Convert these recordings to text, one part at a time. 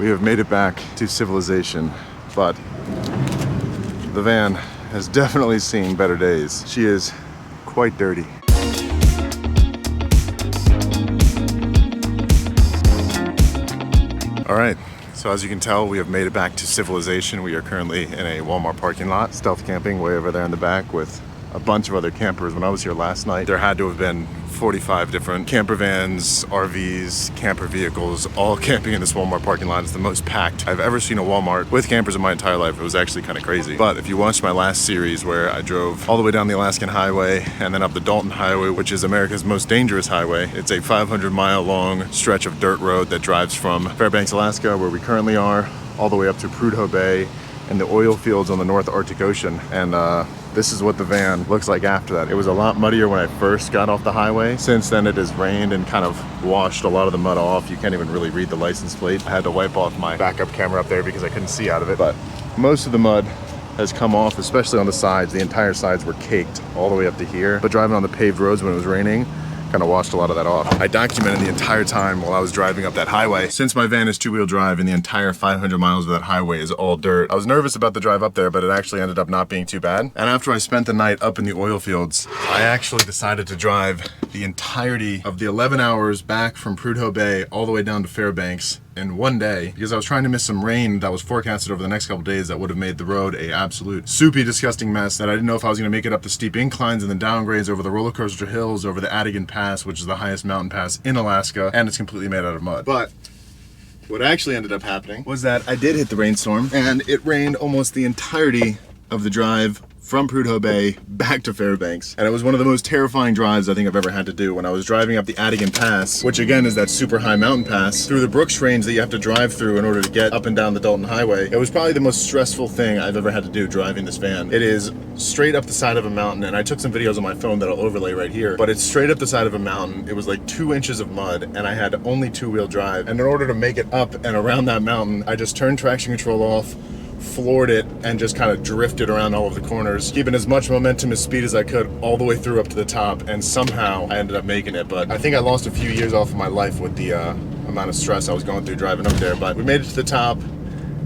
We have made it back to civilization, but the van has definitely seen better days. She is quite dirty. All right, so as you can tell, we have made it back to civilization. We are currently in a Walmart parking lot, stealth camping way over there in the back with a bunch of other campers. When I was here last night, there had to have been 45 different camper vans, RVs, camper vehicles, all camping in this Walmart parking lot. It's the most packed I've ever seen a Walmart with campers in my entire life. It was actually kind of crazy. But if you watched my last series where I drove all the way down the Alaskan Highway and then up the Dalton Highway, which is America's most dangerous highway, it's a 500-mile long stretch of dirt road that drives from Fairbanks, Alaska, where we currently are, all the way up to Prudhoe Bay and the oil fields on the North Arctic Ocean. And this is what the van looks like after that. It was a lot muddier when I first got off the highway. Since then it has rained and kind of washed a lot of the mud off. You can't even really read the license plate. I had to wipe off my backup camera up there because I couldn't see out of it. But most of the mud has come off, especially on the sides. The entire sides were caked all the way up to here. But driving on the paved roads when it was raining kind of washed a lot of that off. I documented the entire time while I was driving up that highway. Since my van is two-wheel drive and the entire 500 miles of that highway is all dirt, I was nervous about the drive up there, but it actually ended up not being too bad. And after I spent the night up in the oil fields, I actually decided to drive the entirety of the 11 hours back from Prudhoe Bay all the way down to Fairbanks in one day, because I was trying to miss some rain that was forecasted over the next couple days that would have made the road a absolute soupy, disgusting mess that I didn't know if I was going to make it up the steep inclines and the downgrades over the roller coaster hills, over the Adigan Pass, which is the highest mountain pass in Alaska, and it's completely made out of mud. But what actually ended up happening was that I did hit the rainstorm, and it rained almost the entirety of the drive from Prudhoe Bay back to Fairbanks. And it was one of the most terrifying drives I think I've ever had to do. When I was driving up the Adigan Pass, which again is that super high mountain pass, through the Brooks Range that you have to drive through in order to get up and down the Dalton Highway, it was probably the most stressful thing I've ever had to do driving this van. It is straight up the side of a mountain, and I took some videos on my phone that I'll overlay right here, but it's straight up the side of a mountain. It was like 2 inches of mud, and I had only two-wheel drive. And in order to make it up and around that mountain, I just turned traction control off, floored it, and just kind of drifted around all of the corners, keeping as much momentum as speed as I could all the way through up to the top, and somehow I ended up making it. But I think I lost a few years off of my life with the amount of stress I was going through driving up there. But we made it to the top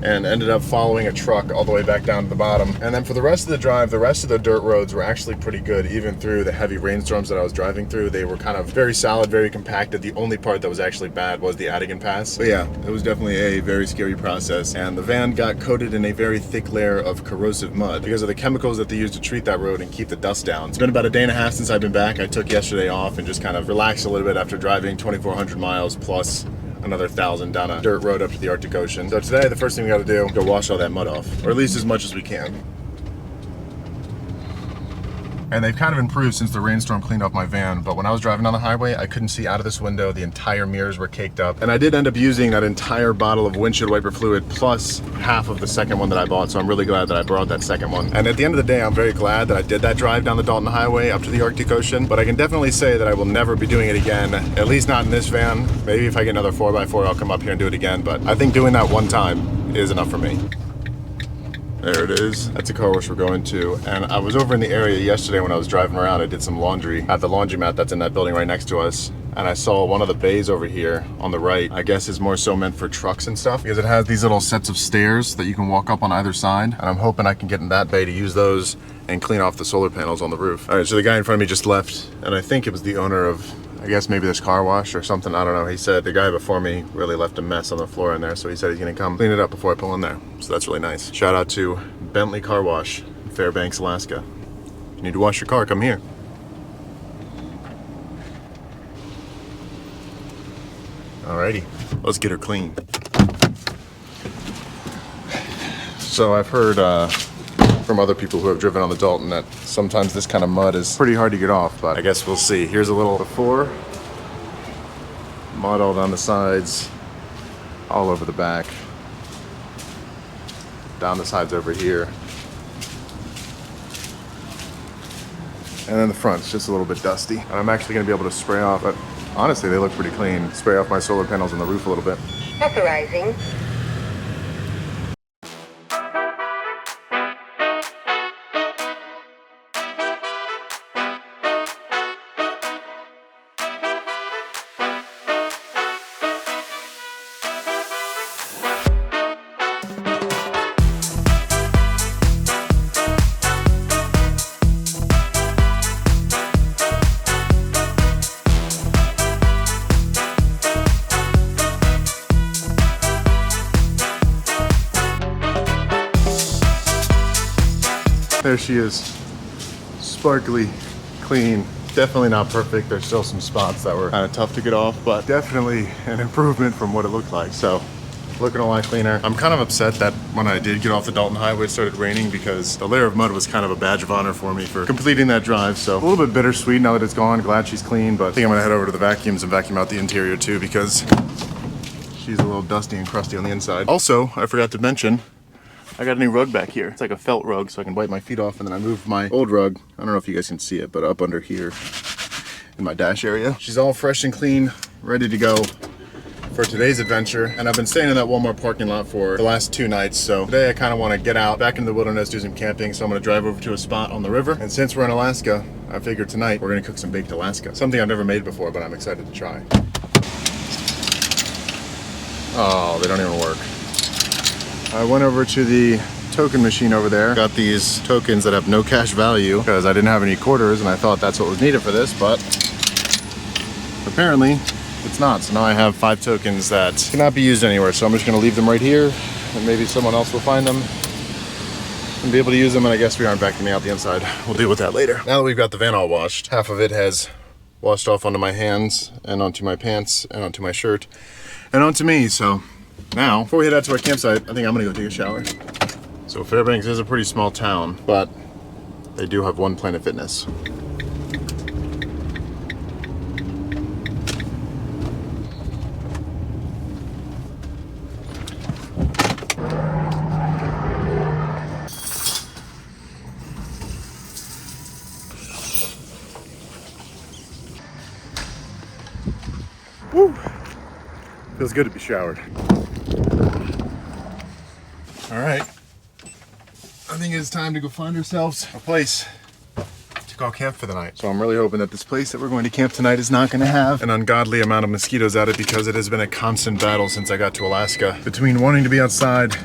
and ended up following a truck all the way back down to the bottom. And then for the rest of the drive, the rest of the dirt roads were actually pretty good, even through the heavy rainstorms that I was driving through. They were kind of very solid, very compacted. The only part that was actually bad was the Adigan Pass. But yeah, it was definitely a very scary process. And the van got coated in a very thick layer of corrosive mud because of the chemicals that they use to treat that road and keep the dust down. It's been about a day and a half since I've been back. I took yesterday off and just kind of relaxed a little bit after driving 2,400 miles plus another 1,000 down a dirt road up to the Arctic Ocean. So today, the first thing we gotta do is go wash all that mud off, or at least as much as we can. And they've kind of improved since the rainstorm cleaned off my van, but when I was driving down the highway, I couldn't see out of this window. The entire mirrors were caked up. And I did end up using that entire bottle of windshield wiper fluid plus half of the second one that I bought, so I'm really glad that I brought that second one. And at the end of the day, I'm very glad that I did that drive down the Dalton Highway up to the Arctic Ocean, but I can definitely say that I will never be doing it again, at least not in this van. Maybe if I get another 4x4, I'll come up here and do it again, but I think doing that one time is enough for me. There it is. That's a car wash we're going to. And I was over in the area yesterday when I was driving around. I did some laundry at the laundromat that's in that building right next to us. And I saw one of the bays over here on the right, I guess is more so meant for trucks and stuff, because it has these little sets of stairs that you can walk up on either side. And I'm hoping I can get in that bay to use those and clean off the solar panels on the roof. All right, so the guy in front of me just left, and I think it was the owner of, I guess maybe this car wash or something, I don't know. He said the guy before me really left a mess on the floor in there, so he said he's gonna come clean it up before I pull in there. So that's really nice. Shout out to Bentley Car Wash in Fairbanks, Alaska. If you need to wash your car, come here. Alrighty, let's get her clean. So I've heard from other people who have driven on the Dalton that sometimes this kind of mud is pretty hard to get off, but I guess we'll see. Here's a little before. Mud all down the sides, all over the back, down the sides over here. And then the front's just a little bit dusty. And I'm actually gonna be able to spray off, but honestly, they look pretty clean. Spray off my solar panels on the roof a little bit. Authorizing. There she is. Sparkly, clean. Definitely not perfect. There's still some spots that were kind of tough to get off, but definitely an improvement from what it looked like. So looking a lot cleaner. I'm kind of upset that when I did get off the Dalton Highway, it started raining because the layer of mud was kind of a badge of honor for me for completing that drive. So a little bit bittersweet now that it's gone. Glad she's clean, but I think I'm gonna head over to the vacuums and vacuum out the interior too because she's a little dusty and crusty on the inside. Also, I forgot to mention, I got a new rug back here. It's like a felt rug so I can wipe my feet off, and then I moved my old rug, I don't know if you guys can see it, but up under here in my dash area. She's all fresh and clean, ready to go for today's adventure. And I've been staying in that Walmart parking lot for the last 2 nights. So today I kind of want to get out back into the wilderness, do some camping. So I'm going to drive over to a spot on the river. And since we're in Alaska, I figured tonight we're going to cook some baked Alaska. Something I've never made before, but I'm excited to try. Oh, they don't even work. I went over to the token machine over there. Got these tokens that have no cash value because I didn't have any quarters and I thought that's what was needed for this, but apparently it's not. So now I have 5 tokens that cannot be used anywhere. So I'm just gonna leave them right here and maybe someone else will find them and be able to use them. And I guess we aren't vacuuming out the inside. We'll deal with that later. Now that we've got the van all washed, half of it has washed off onto my hands and onto my pants and onto my shirt and onto me. So now, before we head out to our campsite, I think I'm gonna go take a shower. So Fairbanks is a pretty small town, but they do have one Planet Fitness. Woo! Feels good to be showered. All right. I think it's time to go find ourselves a place to go camp for the night. So I'm really hoping that this place that we're going to camp tonight is not going to have an ungodly amount of mosquitoes at it, because it has been a constant battle since I got to Alaska between wanting to be outside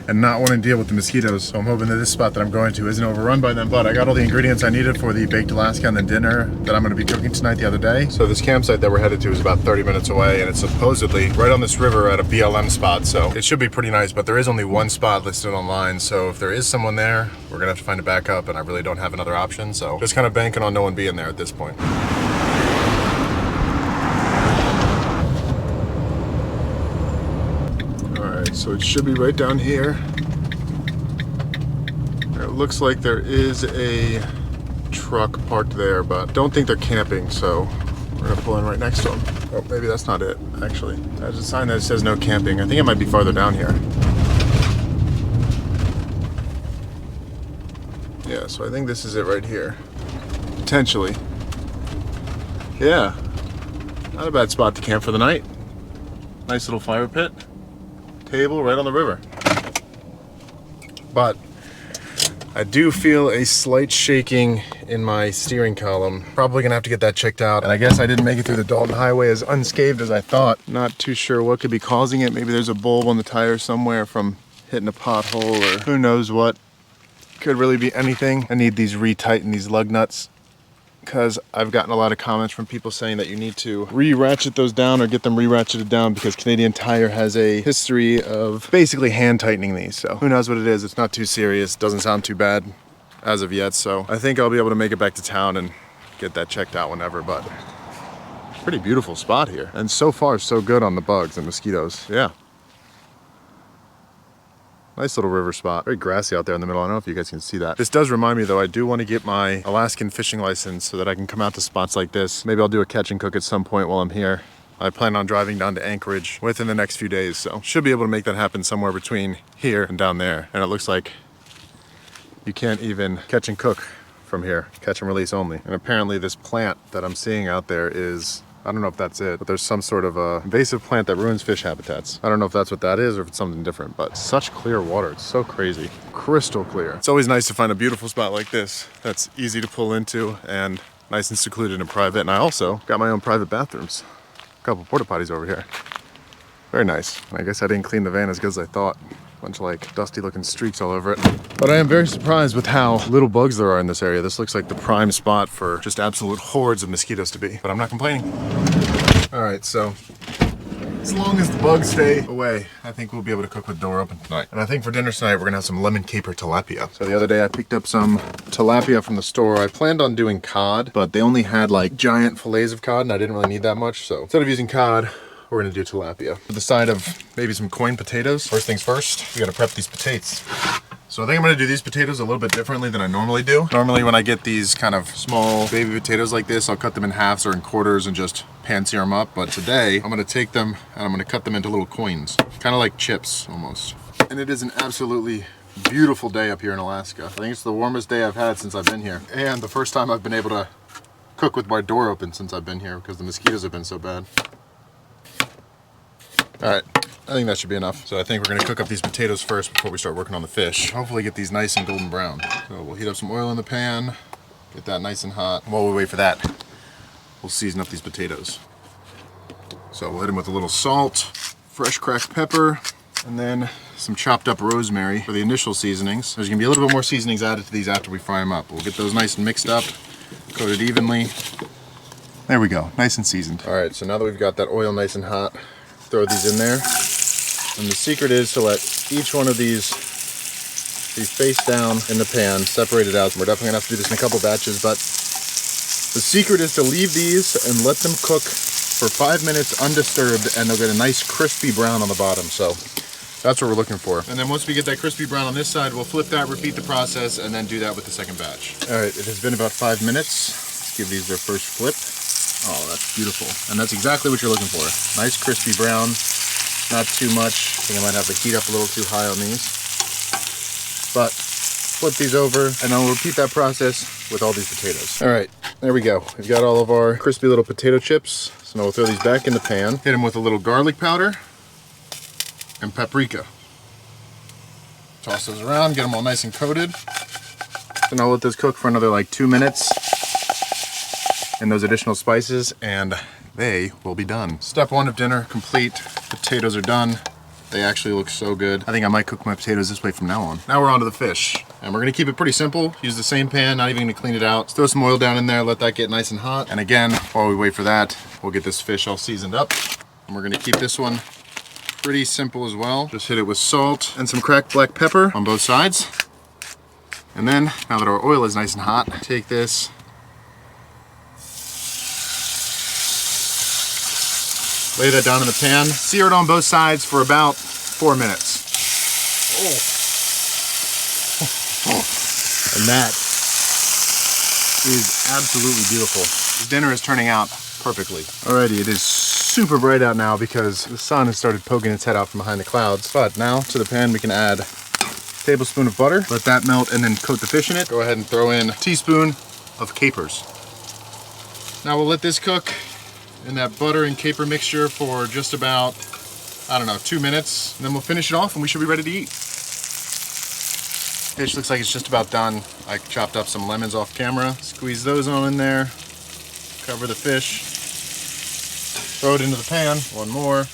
and not wanting to deal with the mosquitoes. So I'm hoping that this spot that I'm going to isn't overrun by them, but I got all the ingredients I needed for the baked Alaska and the dinner that I'm going to be cooking tonight the other day. So this campsite that we're headed to is about 30 minutes away, and it's supposedly right on this river at a BLM spot, so it should be pretty nice, but there is only one spot listed online, so if there is someone there, we're gonna have to find a backup, and I really don't have another option, so just kind of banking on no one being there at this point. So it should be right down here. It looks like there is a truck parked there, but don't think they're camping, so we're gonna pull in right next to them. Oh, maybe that's not it, actually. There's a sign that says no camping. I think it might be farther down here. Yeah, so I think this is it right here. Potentially. Yeah, not a bad spot to camp for the night. Nice little fire pit. Table right on the river. But I do feel a slight shaking in my steering column. Probably gonna have to get that checked out. And I guess I didn't make it through the Dalton Highway as unscathed as I thought. Not too sure what could be causing it. Maybe there's a bulb on the tire somewhere from hitting a pothole, or who knows what. Could really be anything. I need these retighten these lug nuts, because I've gotten a lot of comments from people saying that you need to re-ratchet those down or get them re-ratcheted down, because Canadian Tire has a history of basically hand tightening these. So who knows what it is. It's not too serious. Doesn't sound too bad as of yet. So I think I'll be able to make it back to town and get that checked out whenever, but pretty beautiful spot here. And so far so good on the bugs and mosquitoes. Yeah. Nice little river spot. Very grassy out there in the middle. I don't know if you guys can see that. This does remind me though, I do want to get my Alaskan fishing license so that I can come out to spots like this. Maybe I'll do a catch and cook at some point while I'm here. I plan on driving down to Anchorage within the next few days, so should be able to make that happen somewhere between here and down there. And it looks like you can't even catch and cook from here. Catch and release only. And apparently this plant that I'm seeing out there is, I don't know if that's it, but there's some sort of a invasive plant that ruins fish habitats. I don't know if that's what that is or if it's something different, but such clear water. It's so crazy. Crystal clear. It's always nice to find a beautiful spot like this that's easy to pull into and nice and secluded and private. And I also got my own private bathrooms. A couple porta potties over here. Very nice. And I guess I didn't clean the van as good as I thought. Bunch of like dusty looking streaks all over it. But I am very surprised with how little bugs there are in this area. This looks like the prime spot for just absolute hordes of mosquitoes to be, but I'm not complaining. All right, so As long as the bugs stay away, I think we'll be able to cook with the door open tonight. And I think for dinner tonight, we're gonna have some lemon caper tilapia. So the other day I picked up some tilapia from the store. I planned on doing cod, but they only had like giant fillets of cod and I didn't really need that much. So instead of using cod, we're gonna do tilapia. With the side of maybe some coin potatoes. First things first, we gotta prep these potatoes. So I think I'm gonna do these potatoes a little bit differently than I normally do. Normally when I get these kind of small baby potatoes like this, I'll cut them in halves or in quarters and just pan sear them up. But today, I'm gonna take them and I'm gonna cut them into little coins. Kind of like chips, almost. And it is an absolutely beautiful day up here in Alaska. I think it's the warmest day I've had since I've been here. And the first time I've been able to cook with my door open since I've been here because the mosquitoes have been so bad. All right. I think that should be enough. So I think we're gonna cook up these potatoes first before we start working on the fish. Hopefully get these nice and golden brown. So we'll heat up some oil in the pan, get that nice and hot. While we wait for that, we'll season up these potatoes. So we'll hit them with a little salt, fresh cracked pepper, and then some chopped up rosemary for the initial seasonings. There's gonna be a little bit more seasonings added to these after we fry them up. We'll get those nice and mixed up, coated evenly. There we go, nice and seasoned. All right, so now that we've got that oil nice and hot, throw these in there. And the secret is to let each one of these be face down in the pan, separated out. We're definitely gonna have to do this in a couple batches, but the secret is to leave these and let them cook for 5 minutes undisturbed, and they'll get a nice crispy brown on the bottom. So that's what we're looking for. And then once we get that crispy brown on this side, we'll flip that, repeat the process, and then do that with the second batch. All right, it has been about 5 minutes. Let's give these their first flip. Oh, that's beautiful. And that's exactly what you're looking for. Nice crispy brown. Not too much. I think I might have to heat up a little too high on these. But flip these over and I'll repeat that process with all these potatoes. All right, there we go. We've got all of our crispy little potato chips. So now we'll throw these back in the pan. Hit them with a little garlic powder and paprika. Toss those around, get them all nice and coated. Then I'll let those cook for another like 2 minutes in those additional spices and they will be done. Step one of dinner complete. Potatoes are done. They actually look so good. I think I might cook my potatoes this way from now on. Now we're on to the fish. And we're gonna keep it pretty simple. Use the same pan, not even gonna clean it out. Let's throw some oil down in there, let that get nice and hot. And again, while we wait for that, we'll get this fish all seasoned up. And we're gonna keep this one pretty simple as well. Just hit it with salt and some cracked black pepper on both sides. And then, now that our oil is nice and hot, take this, lay that down in the pan, sear it on both sides for about 4 minutes. And that is absolutely beautiful. This dinner is turning out perfectly. Alrighty, it is super bright out now because the sun has started poking its head out from behind the clouds. But now to the pan we can add a tablespoon of butter, let that melt and then coat the fish in it. Go ahead and throw in a teaspoon of capers. Now we'll let this cook in that butter and caper mixture for just about, I don't know, 2 minutes. And then we'll finish it off and we should be ready to eat. Fish looks like it's just about done. I chopped up some lemons off camera. Squeeze those on in there. Cover the fish. Throw it into the pan. One more.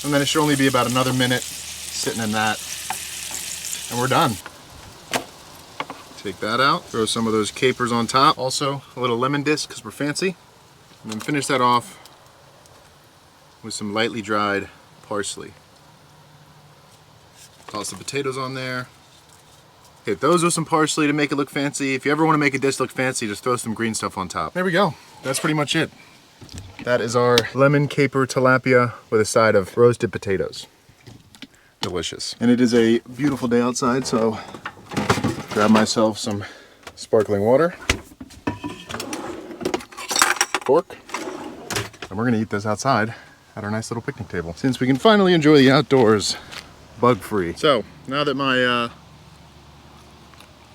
And then it should only be about another minute sitting in that. And we're done. Take that out. Throw some of those capers on top. Also, a little lemon disc because we're fancy. And then finish that off with some lightly dried parsley. Toss the potatoes on there. Hit those with some parsley to make it look fancy. If you ever want to make a dish look fancy, just throw some green stuff on top. There we go. That's pretty much it. That is our lemon caper tilapia with a side of roasted potatoes. Delicious. And it is a beautiful day outside, so grab myself some sparkling water. Fork, and we're gonna eat this outside at our nice little picnic table since we can finally enjoy the outdoors bug-free. So now that my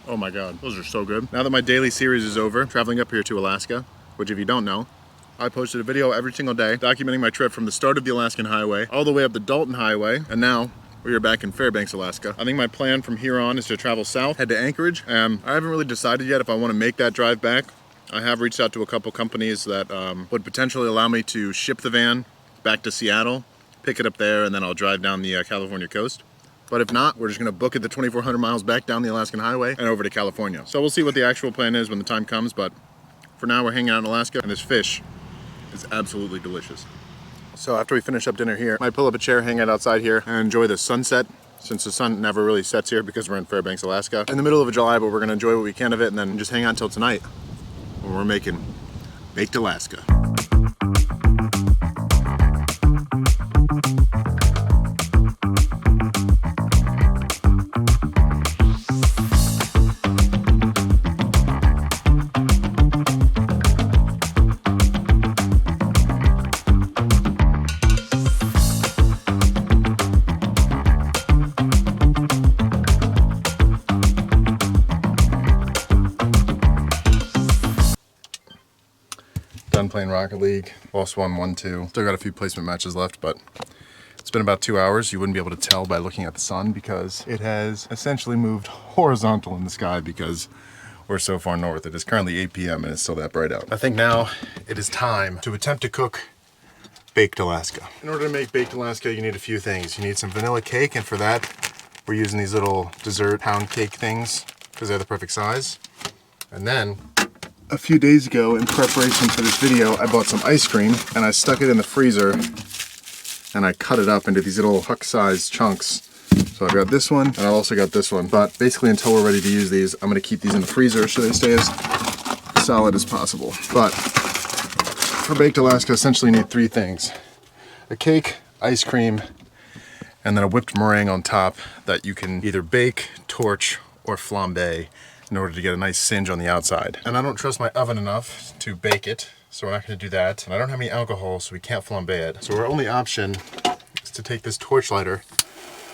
oh my god, those are so good. Now that my daily series is over, traveling up here to Alaska, which if you don't know, I posted a video every single day documenting my trip from the start of the Alaskan Highway all the way up the Dalton Highway, and now we are back in Fairbanks, Alaska. I think my plan from here on is to travel south, head to Anchorage. I haven't really decided yet if I want to make that drive back. I have reached out to a couple companies that would potentially allow me to ship the van back to Seattle, pick it up there, and then I'll drive down the California coast. But if not, we're just gonna book it the 2,400 miles back down the Alaskan Highway and over to California. So we'll see what the actual plan is when the time comes, but for now we're hanging out in Alaska, and this fish is absolutely delicious. So after we finish up dinner here, I might pull up a chair, hang out outside here, and enjoy the sunset, since the sun never really sets here because we're in Fairbanks, Alaska. In the middle of July, but we're gonna enjoy what we can of it and then just hang out until tonight when we're making Baked Alaska. Done playing Rocket League, lost 1-1-2. Still got a few placement matches left, but it's been about 2 hours. You wouldn't be able to tell by looking at the sun because it has essentially moved horizontal in the sky because we're so far north. It is currently 8 p.m. and it's still that bright out. I think now it is time to attempt to cook Baked Alaska. In order to make Baked Alaska, you need a few things. You need some vanilla cake, and for that, we're using these little dessert pound cake things because they're the perfect size. And then a few days ago, in preparation for this video, I bought some ice cream and I stuck it in the freezer and I cut it up into these little puck-sized chunks. So I've got this one and I've also got this one. But basically, until we're ready to use these, I'm gonna keep these in the freezer so they stay as solid as possible. But for Baked Alaska, essentially you need three things: a cake, ice cream, and then a whipped meringue on top that you can either bake, torch, or flambe in order to get a nice singe on the outside. And I don't trust my oven enough to bake it, so we're not gonna do that. And I don't have any alcohol, so we can't flambe it. So our only option is to take this torch lighter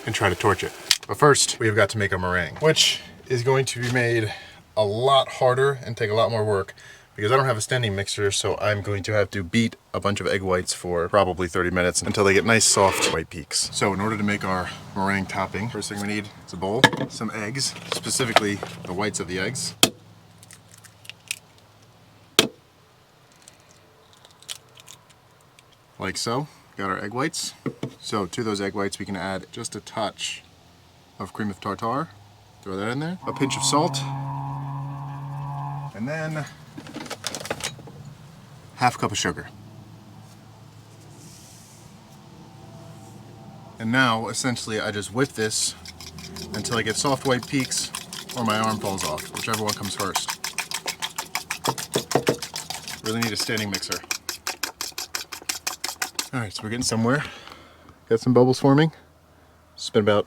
and try to torch it. But first, we've got to make a meringue, which is going to be made a lot harder and take a lot more work because I don't have a standing mixer, so I'm going to have to beat a bunch of egg whites for probably 30 minutes until they get nice soft white peaks. So in order to make our meringue topping, first thing we need is a bowl, some eggs, specifically the whites of the eggs. Like so. Got our egg whites. So to those egg whites we can add just a touch of cream of tartar. Throw that in there. A pinch of salt. And then half a cup of sugar. And now, essentially, I just whip this until I get soft white peaks or my arm falls off, whichever one comes first. Really need a standing mixer. All right, so we're getting somewhere. Got some bubbles forming. It's been about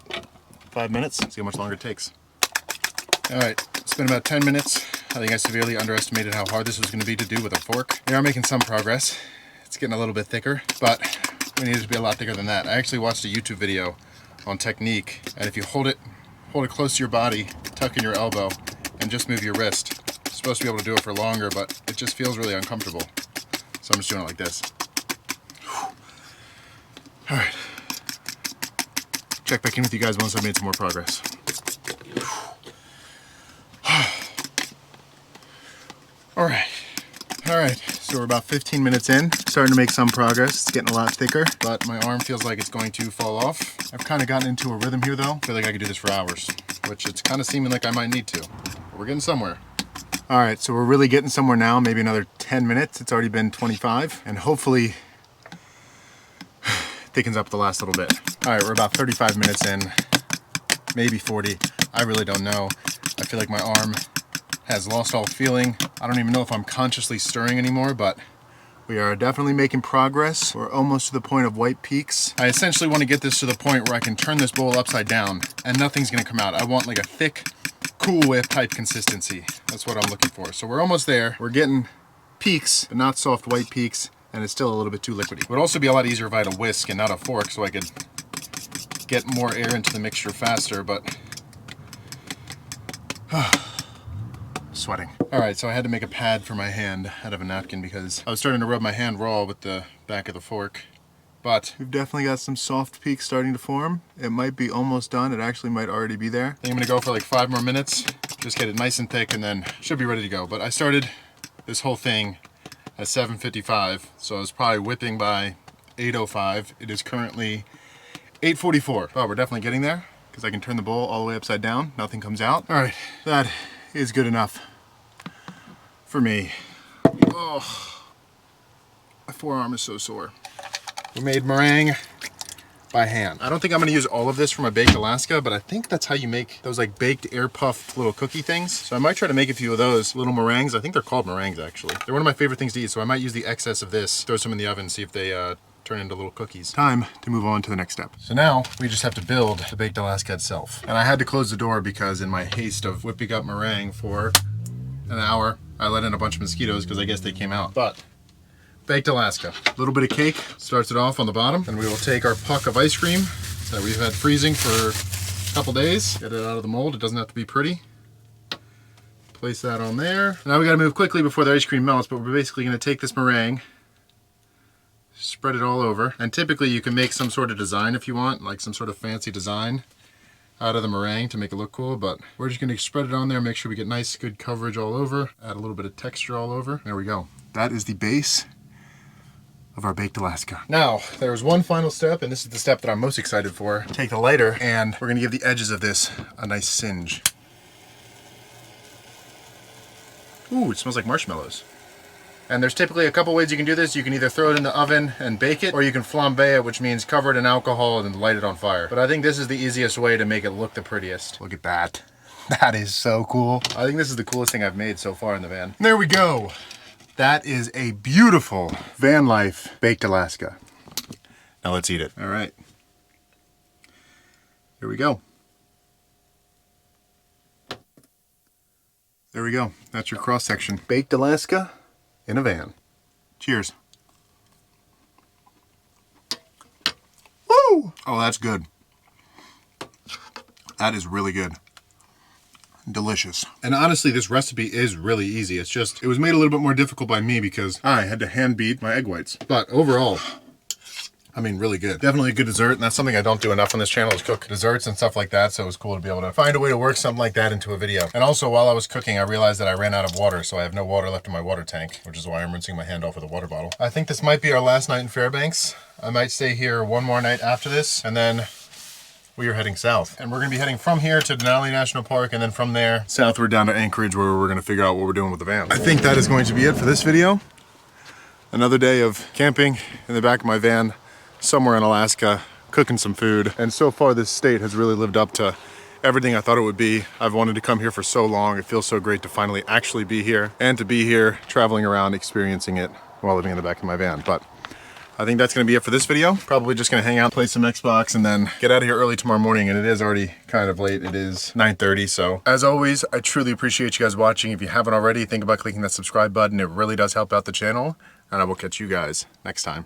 5 minutes. See how much longer it takes. All right, it's been about 10 minutes. I think I severely underestimated how hard this was going to be to do with a fork. We are making some progress. It's getting a little bit thicker, but we need it to be a lot thicker than that. I actually watched a YouTube video on technique, and if you hold it close to your body, tuck in your elbow, and just move your wrist. You're supposed to be able to do it for longer, but it just feels really uncomfortable. So I'm just doing it like this. All right. Check back in with you guys once I've made some more progress. All right, so we're about 15 minutes in, starting to make some progress. It's getting a lot thicker, but my arm feels like it's going to fall off. I've kind of gotten into a rhythm here though. I feel like I could do this for hours, which it's kind of seeming like I might need to. But we're getting somewhere. All right, so we're really getting somewhere now, maybe another 10 minutes. It's already been 25, and hopefully thickens up the last little bit. All right, we're about 35 minutes in, maybe 40. I really don't know. I feel like my arm has lost all feeling. I don't even know if I'm consciously stirring anymore, but we are definitely making progress. We're almost to the point of white peaks. I essentially want to get this to the point where I can turn this bowl upside down and nothing's gonna come out. I want like a thick, Cool Whip type consistency. That's what I'm looking for. So we're almost there. We're getting peaks, but not soft white peaks, and it's still a little bit too liquidy. It would also be a lot easier if I had a whisk and not a fork so I could get more air into the mixture faster, but sweating. All right, so I had to make a pad for my hand out of a napkin because I was starting to rub my hand raw with the back of the fork. But we've definitely got some soft peaks starting to form. It might be almost done. It actually might already be there. I think I'm gonna go for like 5 more minutes, just get it nice and thick, and then should be ready to go. But I started this whole thing at 7:55, so I was probably whipping by 8:05. It is currently 8:44. Oh, we're definitely getting there because I can turn the bowl all the way upside down. Nothing comes out. All right, that is good enough for me. Oh, my forearm is so sore. We made meringue by hand. I don't think I'm gonna use all of this for my baked Alaska, but I think that's how you make those like baked air puffed little cookie things. So I might try to make a few of those little meringues. I think they're called meringues actually. They're one of my favorite things to eat, so I might use the excess of this, throw some in the oven, see if they turn into little cookies. Time to move on to the next step. So now we just have to build the baked Alaska itself. And I had to close the door because in my haste of whipping up meringue for an hour, I let in a bunch of mosquitoes because I guess they came out. But baked Alaska. A little bit of cake starts it off on the bottom. And we will take our puck of ice cream that we've had freezing for a couple days. Get it out of the mold. It doesn't have to be pretty. Place that on there. Now we gotta move quickly before the ice cream melts, but we're basically gonna take this meringue, spread it all over. And typically you can make some sort of design if you want, like some sort of fancy design out of the meringue to make it look cool, but we're just gonna spread it on there, make sure we get nice, good coverage all over, add a little bit of texture all over. There we go. That is the base of our baked Alaska. Now, there's one final step, and this is the step that I'm most excited for. Take the lighter, and we're gonna give the edges of this a nice singe. Ooh, it smells like marshmallows. And there's typically a couple ways you can do this. You can either throw it in the oven and bake it, or you can flambe it, which means cover it in alcohol and then light it on fire. But I think this is the easiest way to make it look the prettiest. Look at that. That is so cool. I think this is the coolest thing I've made so far in the van. There we go. That is a beautiful van life baked Alaska. Now let's eat it. All right. Here we go. There we go. That's your cross section. Baked Alaska in a van. Cheers. Woo! Oh, that's good. That is really good. Delicious. And honestly, this recipe is really easy. It's just, it was made a little bit more difficult by me because I had to hand beat my egg whites. But overall, I mean, really good. Definitely a good dessert, and that's something I don't do enough on this channel is cook desserts and stuff like that, so it was cool to be able to find a way to work something like that into a video. And also, while I was cooking, I realized that I ran out of water, so I have no water left in my water tank, which is why I'm rinsing my hand off with a water bottle. I think this might be our last night in Fairbanks. I might stay here one more night after this, and then we are heading south. And we're gonna be heading from here to Denali National Park, and then from there southward down to Anchorage, where we're gonna figure out what we're doing with the van. I think that is going to be it for this video. Another day of camping in the back of my van, somewhere in Alaska, cooking some food. And so far this state has really lived up to everything I thought it would be. I've wanted to come here for so long. It feels so great to finally actually be here, and to be here traveling around experiencing it while living in the back of my van. But I think that's gonna be it for this video. Probably just gonna hang out, play some Xbox, and then get out of here early tomorrow morning. And it is already kind of late. It is 9:30. So as always, I truly appreciate you guys watching. If you haven't already, think about clicking that subscribe button. It really does help out the channel. And I will catch you guys next time.